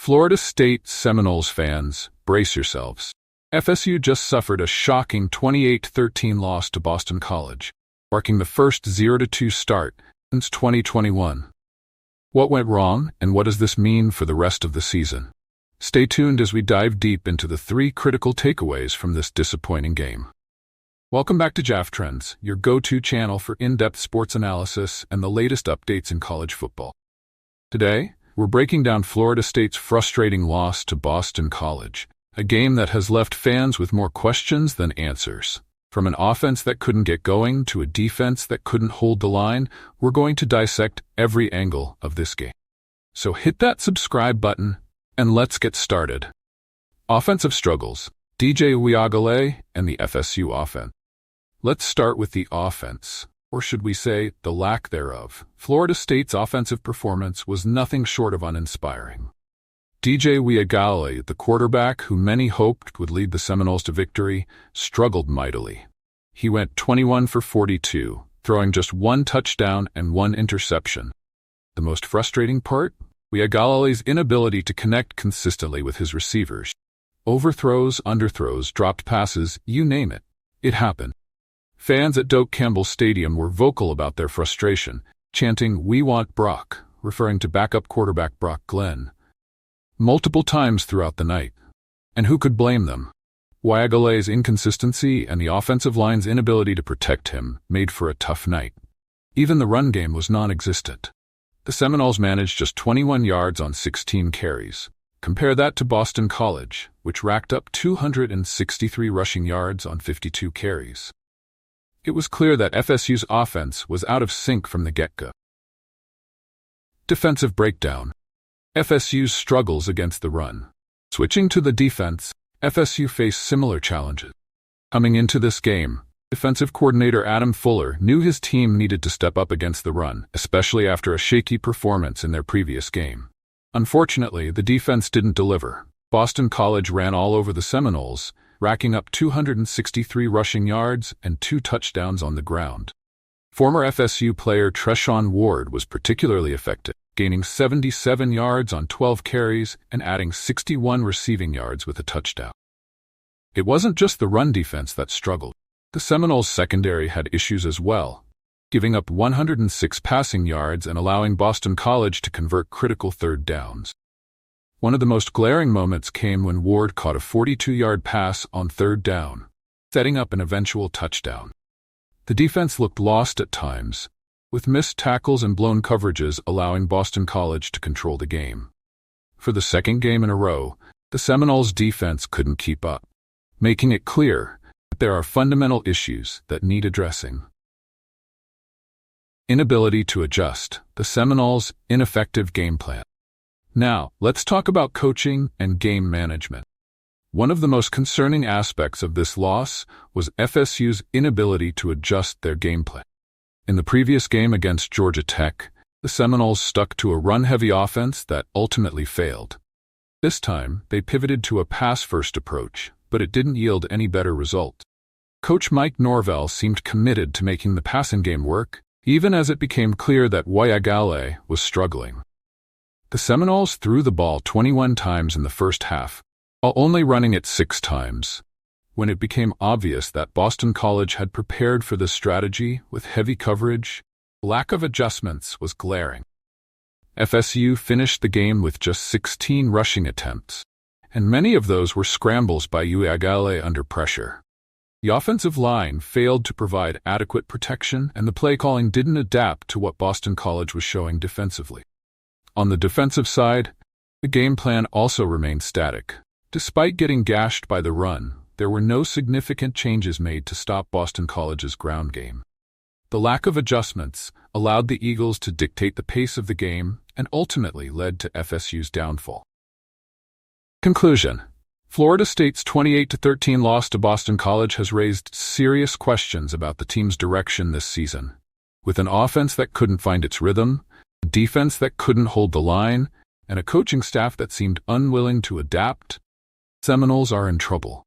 Florida State Seminoles fans, brace yourselves. FSU just suffered a shocking 28-13 loss to Boston College, marking the first 0-2 start since 2021. What went wrong, and what does this mean for the rest of the season? Stay tuned as we dive deep into the 3 critical takeaways from this disappointing game. Welcome back to JAF Trends, your go-to channel for in-depth sports analysis and the latest updates in college football. Today, we're breaking down Florida State's frustrating loss to Boston College, a game that has left fans with more questions than answers. From an offense that couldn't get going to a defense that couldn't hold the line, we're going to dissect every angle of this game. So hit that subscribe button, and let's get started. Offensive struggles, DJ Uiagalelei and the FSU offense. Let's start with the offense, or should we say, the lack thereof. Florida State's offensive performance was nothing short of uninspiring. DJ Uiagalelei, the quarterback who many hoped would lead the Seminoles to victory, struggled mightily. He went 21 for 42, throwing just 1 touchdown and 1 interception. The most frustrating part? Uiagalelei's inability to connect consistently with his receivers. Overthrows, underthrows, dropped passes, you name it. It happened. Fans at Doak Campbell Stadium were vocal about their frustration, chanting, "We want Brock," referring to backup quarterback Brock Glenn, multiple times throughout the night. And who could blame them? Uiagalei's inconsistency and the offensive line's inability to protect him made for a tough night. Even the run game was non-existent. The Seminoles managed just 21 yards on 16 carries. Compare that to Boston College, which racked up 263 rushing yards on 52 carries. It was clear that FSU's offense was out of sync from the get-go. Defensive breakdown. FSU's struggles against the run. Switching to the defense, FSU faced similar challenges. Coming into this game, defensive coordinator Adam Fuller knew his team needed to step up against the run, especially after a shaky performance in their previous game. Unfortunately, the defense didn't deliver. Boston College ran all over the Seminoles, racking up 263 rushing yards and 2 touchdowns on the ground. Former FSU player Treshaun Ward was particularly effective, gaining 77 yards on 12 carries and adding 61 receiving yards with a touchdown. It wasn't just the run defense that struggled. The Seminoles' secondary had issues as well, giving up 106 passing yards and allowing Boston College to convert critical third downs. One of the most glaring moments came when Ward caught a 42-yard pass on 3rd down, setting up an eventual touchdown. The defense looked lost at times, with missed tackles and blown coverages allowing Boston College to control the game. For the second game in a row, the Seminoles' defense couldn't keep up, making it clear that there are fundamental issues that need addressing. Inability to adjust, the Seminoles' ineffective game plan. Now, let's talk about coaching and game management. One of the most concerning aspects of this loss was FSU's inability to adjust their game plan. In the previous game against Georgia Tech, the Seminoles stuck to a run-heavy offense that ultimately failed. This time, they pivoted to a pass-first approach, but it didn't yield any better result. Coach Mike Norvell seemed committed to making the passing game work, even as it became clear that Uiagalelei was struggling. The Seminoles threw the ball 21 times in the first half, while only running it 6 times. When it became obvious that Boston College had prepared for this strategy with heavy coverage, lack of adjustments was glaring. FSU finished the game with just 16 rushing attempts, and many of those were scrambles by Uiagalelei under pressure. The offensive line failed to provide adequate protection, and the play calling didn't adapt to what Boston College was showing defensively. On the defensive side, the game plan also remained static. Despite getting gashed by the run, there were no significant changes made to stop Boston College's ground game. The lack of adjustments allowed the Eagles to dictate the pace of the game and ultimately led to FSU's downfall. Conclusion. Florida State's 28-13 loss to Boston College has raised serious questions about the team's direction this season. With an offense that couldn't find its rhythm, a defense that couldn't hold the line, and a coaching staff that seemed unwilling to adapt, Seminoles are in trouble.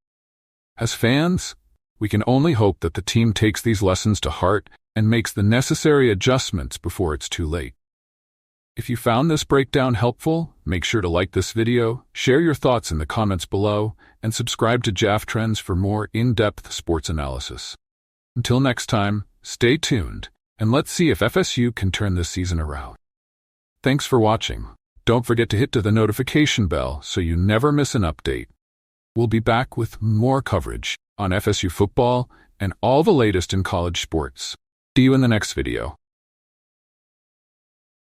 As fans, we can only hope that the team takes these lessons to heart and makes the necessary adjustments before it's too late. If you found this breakdown helpful, make sure to like this video, share your thoughts in the comments below, and subscribe to JAF Trends for more in-depth sports analysis. Until next time, stay tuned, and let's see if FSU can turn this season around. Thanks for watching. Don't forget to hit the notification bell so you never miss an update. We'll be back with more coverage on FSU football and all the latest in college sports. See you in the next video.